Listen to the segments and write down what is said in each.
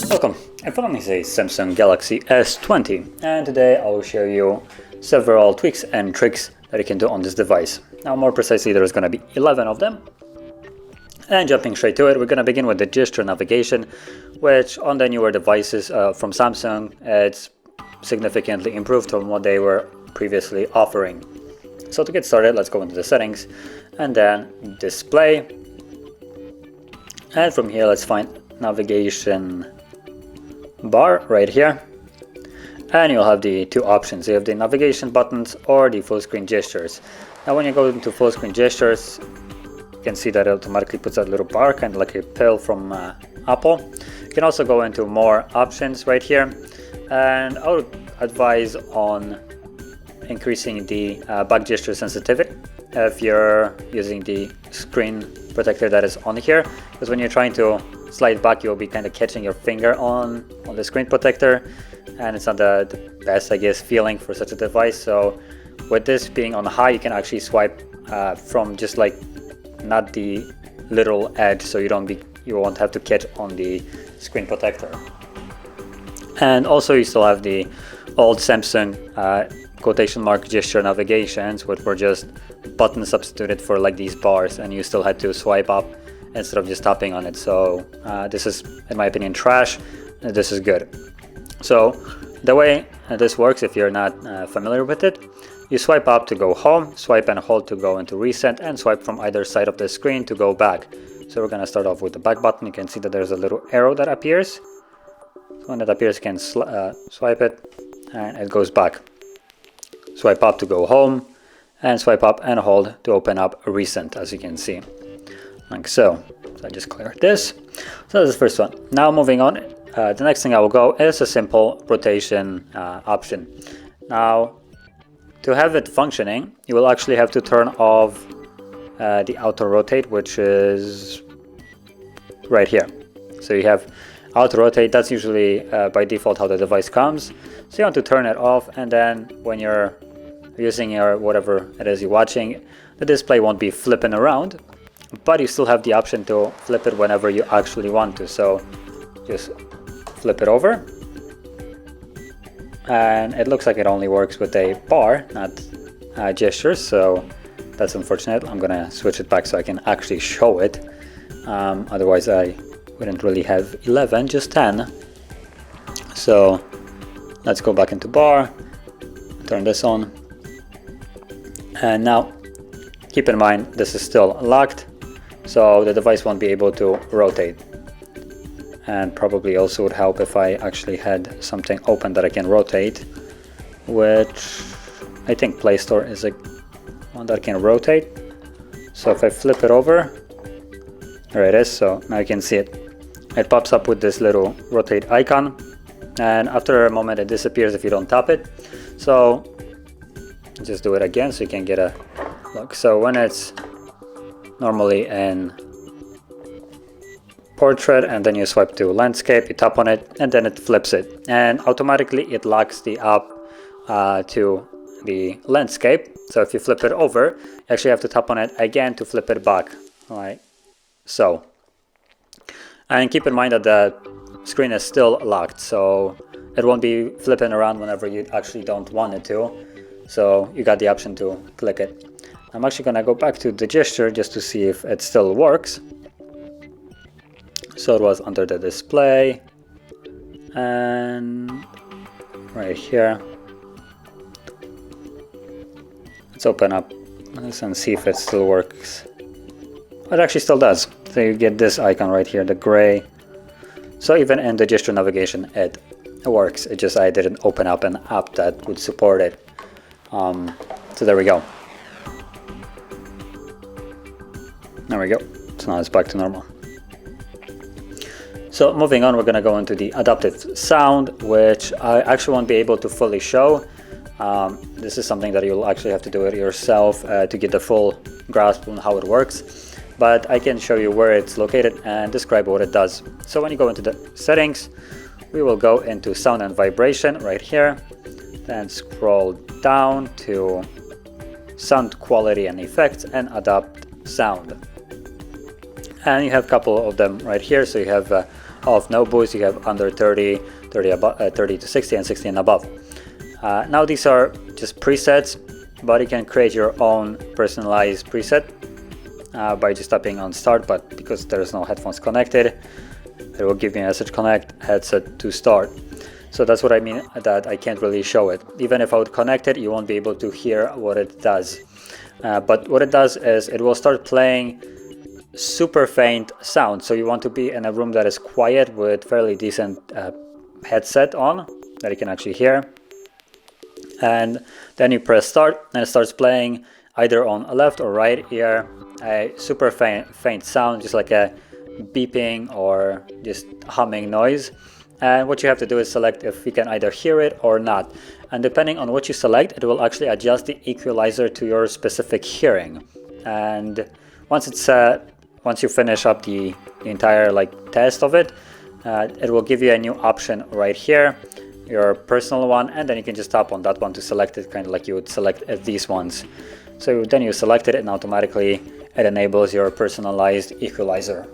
Welcome, in front of me is a Samsung Galaxy S20, and today I will show you several tweaks and tricks that you can do on this device. Now, more precisely, there's going to be 11 of them. And jumping straight to it, we're going to begin with the gesture navigation, which on the newer devices from Samsung, it's significantly improved from what they were previously offering. So to get started, let's go into the settings and then display. And from here, let's find navigation bar right here, and you'll have the two options. You have the navigation buttons or the full screen gestures. Now when you go into full screen gestures, you can see that it automatically puts that little bar, kind of like a pill from Apple. You can also go into more options right here, and I would advise on increasing the back gesture sensitivity if you're using the screen protector that is on here, because when you're trying to slide back, you'll be kind of catching your finger on the screen protector, and it's not the best, I guess, feeling for such a device. So with this being on high, you can actually swipe from just like not the little edge, so you won't have to catch on the screen protector. And also you still have the old Samsung quotation mark gesture navigations, which were just buttons substituted for like these bars, and you still had to swipe up instead of just tapping on it. So this is, in my opinion, trash. This is good. So the way this works, if you're not familiar with it, you swipe up to go home, swipe and hold to go into reset, and swipe from either side of the screen to go back. So we're going to start off with the back button. You can see that there's a little arrow that appears. So when it appears, you can swipe it and it goes back. Swipe up to go home, and swipe up and hold to open up a reset, as you can see. Like so. So I just cleared this. So that's the first one. Now moving on, the next thing I will go is a simple rotation option. Now, to have it functioning, you will actually have to turn off the auto rotate, which is right here. So you have auto rotate. That's usually by default how the device comes. So you want to turn it off, and then when you're using your whatever it is you're watching, the display won't be flipping around, but you still have the option to flip it whenever you actually want to. So just flip it over, and it looks like it only works with a bar, not gestures, so that's unfortunate. I'm gonna switch it back so I can actually show it. Otherwise I wouldn't really have 11, just 10. So let's go back into bar, turn this on, and now keep in mind this is still locked, so the device won't be able to rotate. And probably also would help if I actually had something open that I can rotate, which I think Play Store is a one that can rotate. So if I flip it over, there it is. So now you can see it. It pops up with this little rotate icon, and after a moment it disappears if you don't tap it. So just do it again so you can get a look. So when it's normally in portrait, and then you swipe to landscape, you tap on it, and then it flips it, and automatically it locks the app to the landscape. So if you flip it over, you actually have to tap on it again to flip it back, like so. And keep in mind that the screen is still locked, so it won't be flipping around whenever you actually don't want it to. So you got the option to click it. I'm actually gonna go back to the gesture just to see if it still works. So it was under the display, and right here. Let's open up this and see if it still works. It actually still does. So you get this icon right here, the gray. So even in the gesture navigation, it works. It just I didn't open up an app that would support it. So there we go. There we go. So now it's back to normal. So moving on, we're going to go into the adaptive sound, which I actually won't be able to fully show. This is something that you'll actually have to do it yourself to get the full grasp on how it works. But I can show you where it's located and describe what it does. So when you go into the settings, we will go into sound and vibration right here. Then scroll down to sound quality and effects and adapt sound. and you have a couple of them right here. So you have off, no boost, you have under 30, 30 to 60, and 60 and above. Now these are just presets, but you can create your own personalized preset by just tapping on start, but because there's no headphones connected, it will give me a message connect headset to start. So that's what I mean that I can't really show it. Even if I would connect it, you won't be able to hear what it does. But what it does is it will start playing super faint sound. So you want to be in a room that is quiet with fairly decent headset on that you can actually hear. And then you press start and it starts playing either on left or right ear a super faint sound, just like a beeping or just humming noise. And what you have to do is select if you can either hear it or not. And depending on what you select, it will actually adjust the equalizer to your specific hearing. And once you finish up the entire test of it, it will give you a new option right here, your personal one, and then you can just tap on that one to select it, kind of like you would select these ones. So then you select it and automatically it enables your personalized equalizer.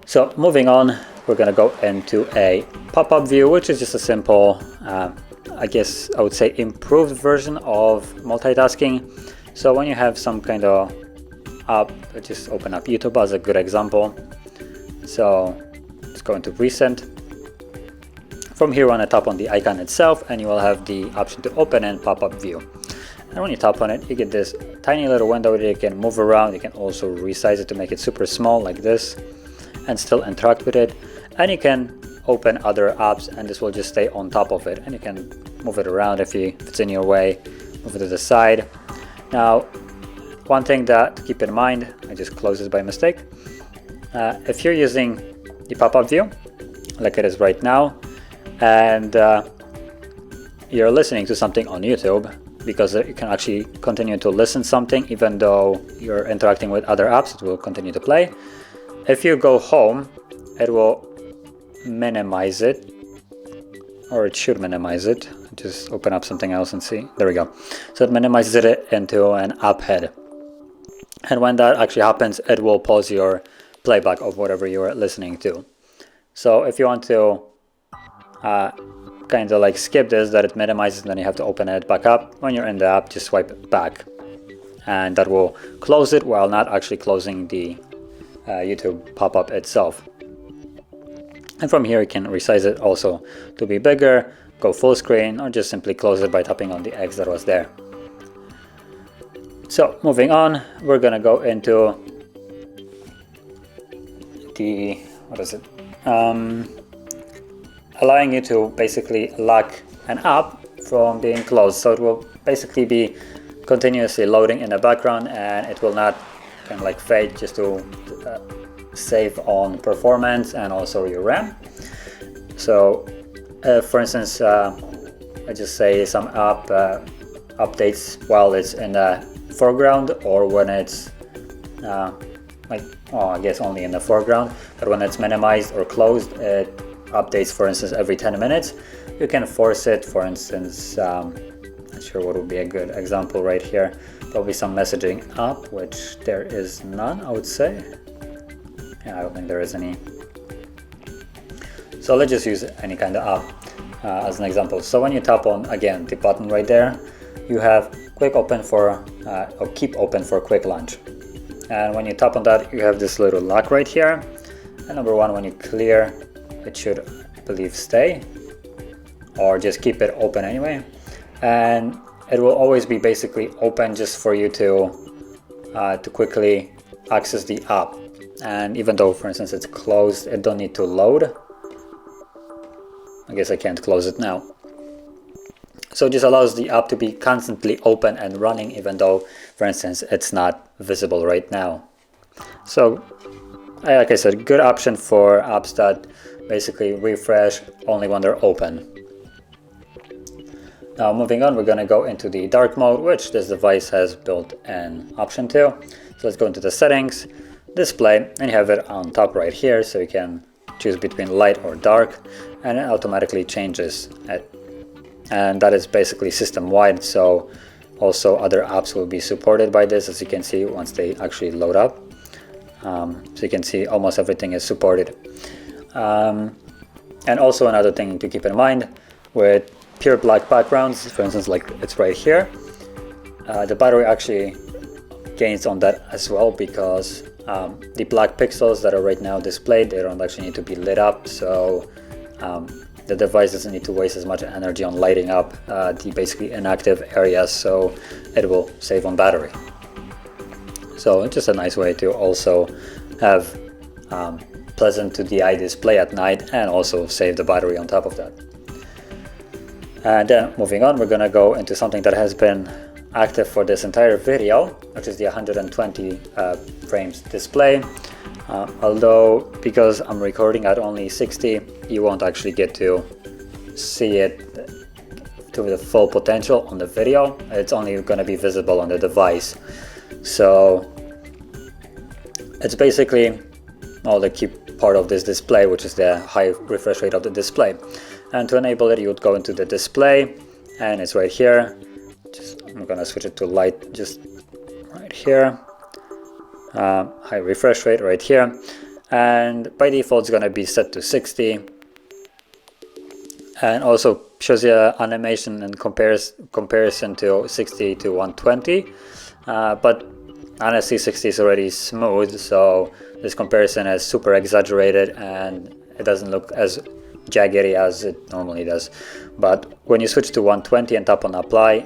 So moving on, we're going to go into a pop-up view, which is just a simple, I guess I would say improved version of multitasking. So when you have some kind of app, just open up YouTube as a good example. So let's go into recent. From here, you want to tap on the icon itself and you will have the option to open in pop-up view. And when you tap on it, you get this tiny little window that you can move around. You can also resize it to make it super small like this and still interact with it. And you can open other apps and this will just stay on top of it. And you can move it around if it's in your way, move it to the side. Now, one thing that to keep in mind, I just closed this by mistake. If you're using the pop-up view, like it is right now, and you're listening to something on YouTube, because you can actually continue to listen something even though you're interacting with other apps, it will continue to play. If you go home, it will minimize it, or it should minimize it. Just open up something else and see. There we go. So it minimizes it into an app head. And when that actually happens, it will pause your playback of whatever you are listening to. So if you want to kind of skip this, that it minimizes, then you have to open it back up. When you're in the app, just swipe back. And that will close it while not actually closing the YouTube pop-up itself. And from here you can resize it also to be bigger, go full screen, or just simply close it by tapping on the X that was there. So moving on, we're gonna go into the, allowing you to basically lock an app from being closed. So it will basically be continuously loading in the background and it will not kind of fade, just to save on performance and also your RAM. So for instance, I just say some app updates while it's in the foreground, or when it's I guess only in the foreground, but when it's minimized or closed, it updates, for instance, every 10 minutes. You can force it, for instance, not sure what would be a good example right here. There'll be some messaging app, which there is none, I would say. Yeah, I don't think there is any. So let's just use any kind of app as an example. So when you tap on, again, the button right there, you have quick open for, or keep open for quick launch. And when you tap on that, you have this little lock right here. And number one, when you clear, it should, I believe, stay, or just keep it open anyway. And it will always be basically open just for you to quickly access the app. And even though, for instance, it's closed, it don't need to load. I guess I can't close it now. So it just allows the app to be constantly open and running, even though, for instance, it's not visible right now. So, like I said, good option for apps that basically refresh only when they're open. Now moving on, we're going to go into the dark mode, which this device has built an option to. So let's go into the settings, display, and you have it on top right here, so you can choose between light or dark, and it automatically changes it. And that is basically system wide, so Also other apps will be supported by this, as you can see once they actually load up. So you can see almost everything is supported. And also another thing to keep in mind with pure black backgrounds, for instance, like it's right here, the battery actually gains on that as well, because the black pixels that are right now displayed, they don't actually need to be lit up, so the device doesn't need to waste as much energy on lighting up the basically inactive areas, so it will save on battery. So it's just a nice way to also have pleasant to the eye display at night and also save the battery on top of that. And then moving on, we're gonna go into something that has been active for this entire video, which is the 120 frames display. Although because I'm recording at only 60, you won't actually get to see it to the full potential on the video. It's only going to be visible on the device. So it's basically all the key part of this display, which is the high refresh rate of the display. And to enable it, you would go into the display, and it's right here. I'm going to switch it to light just right here. High refresh rate right here, and by default it's going to be set to 60, and also shows you animation and comparison to 60 to 120, but honestly 60 is already smooth, so this comparison is super exaggerated and it doesn't look as jaggedy as it normally does. But when you switch to 120 and tap on apply,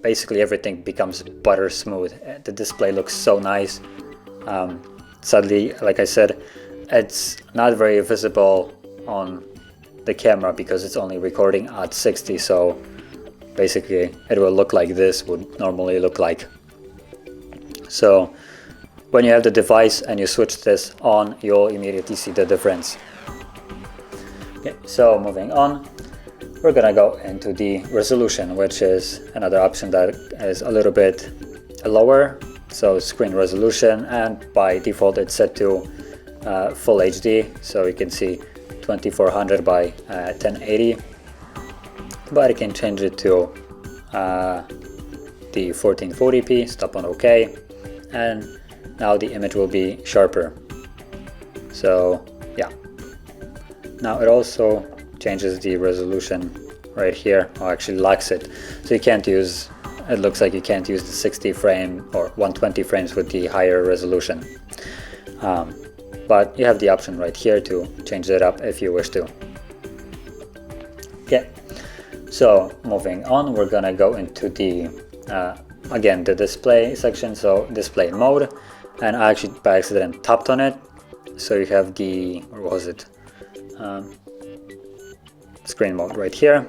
basically everything becomes butter smooth. The display looks so nice. Sadly, like I said, it's not very visible on the camera because it's only recording at 60, so basically it will look like this would normally look like. So when you have the device and you switch this on, you'll immediately see the difference. Okay, so moving on, we're gonna go into the resolution, which is another option that is a little bit lower. So screen resolution, and by default it's set to full HD, so you can see 2400 by 1080, but you can change it to the 1440p, stop on OK, and now the image will be sharper. So yeah, now it also changes the resolution right here, or actually locks it, so you can't use, it looks like you can't use the 60 frame or 120 frames with the higher resolution. But you have the option right here to change it up if you wish to. Okay, so moving on, we're gonna go into the again the display section, so display mode, and I actually by accident tapped on it. So you have the, or was it, screen mode right here,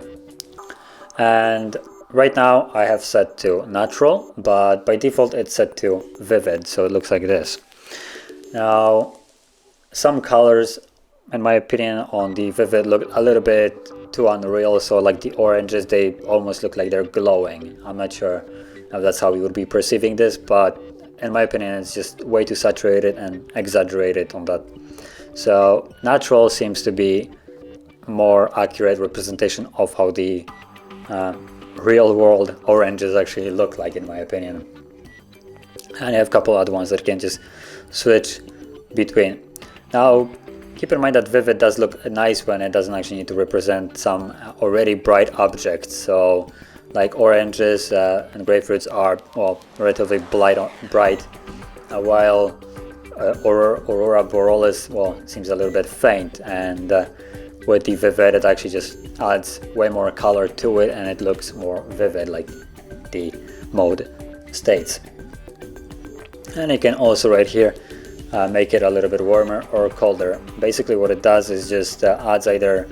and right now I have set to natural, but by default it's set to vivid, so it looks like this. Now some colors, in my opinion, on the vivid look a little bit too unreal, so like the oranges, they almost look like they're glowing. I'm not sure if that's how you would be perceiving this, but in my opinion it's just way too saturated and exaggerated on that. So natural seems to be more accurate representation of how the real world oranges actually look like, in my opinion. And I have a couple other ones that can just switch between. Now keep in mind that vivid does look nice when it doesn't actually need to represent some already bright objects. So like oranges and grapefruits are, well, relatively bright, while aurora borealis, well, seems a little bit faint, and with the vivid it actually just adds way more color to it and it looks more vivid, like the mode states. And you can also right here make it a little bit warmer or colder. Basically what it does is just adds either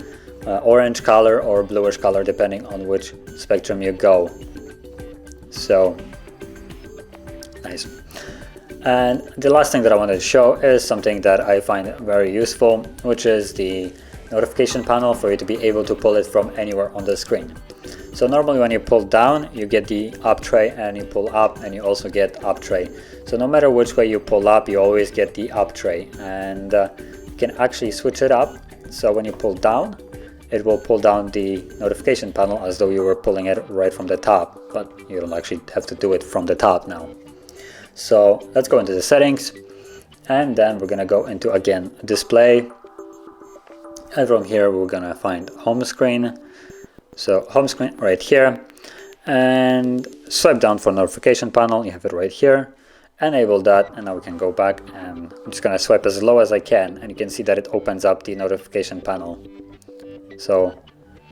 orange color or bluish color depending on which spectrum you go. So nice. And the last thing that I wanted to show is something that I find very useful, which is the notification panel, for you to be able to pull it from anywhere on the screen. So normally when you pull down you get the up tray, and you pull up and you also get up tray. So no matter which way you pull up, you always get the up tray, and you can actually switch it up. So when you pull down, it will pull down the notification panel as though you were pulling it right from the top, but you don't actually have to do it from the top now. So let's go into the settings, and then we're gonna go into, again, display, and from here we're gonna find home screen. So home screen right here, and swipe down for notification panel. You have it right here. Enable that, and now we can go back, and I'm just gonna swipe as low as I can, and you can see that it opens up the notification panel. So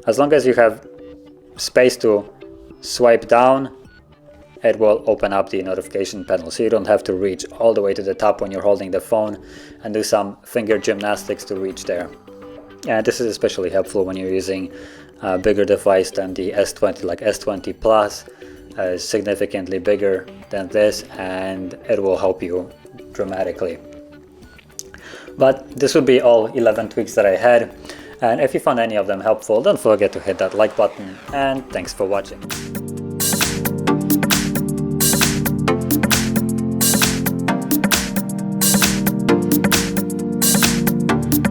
as long as you have space to swipe down, it will open up the notification panel, so you don't have to reach all the way to the top when you're holding the phone and do some finger gymnastics to reach there. And this is especially helpful when you're using a bigger device than the S20, like S20 Plus, significantly bigger than this, and it will help you dramatically. But this would be all 11 tweaks that I had, and if you found any of them helpful, don't forget to hit that like button, and thanks for watching.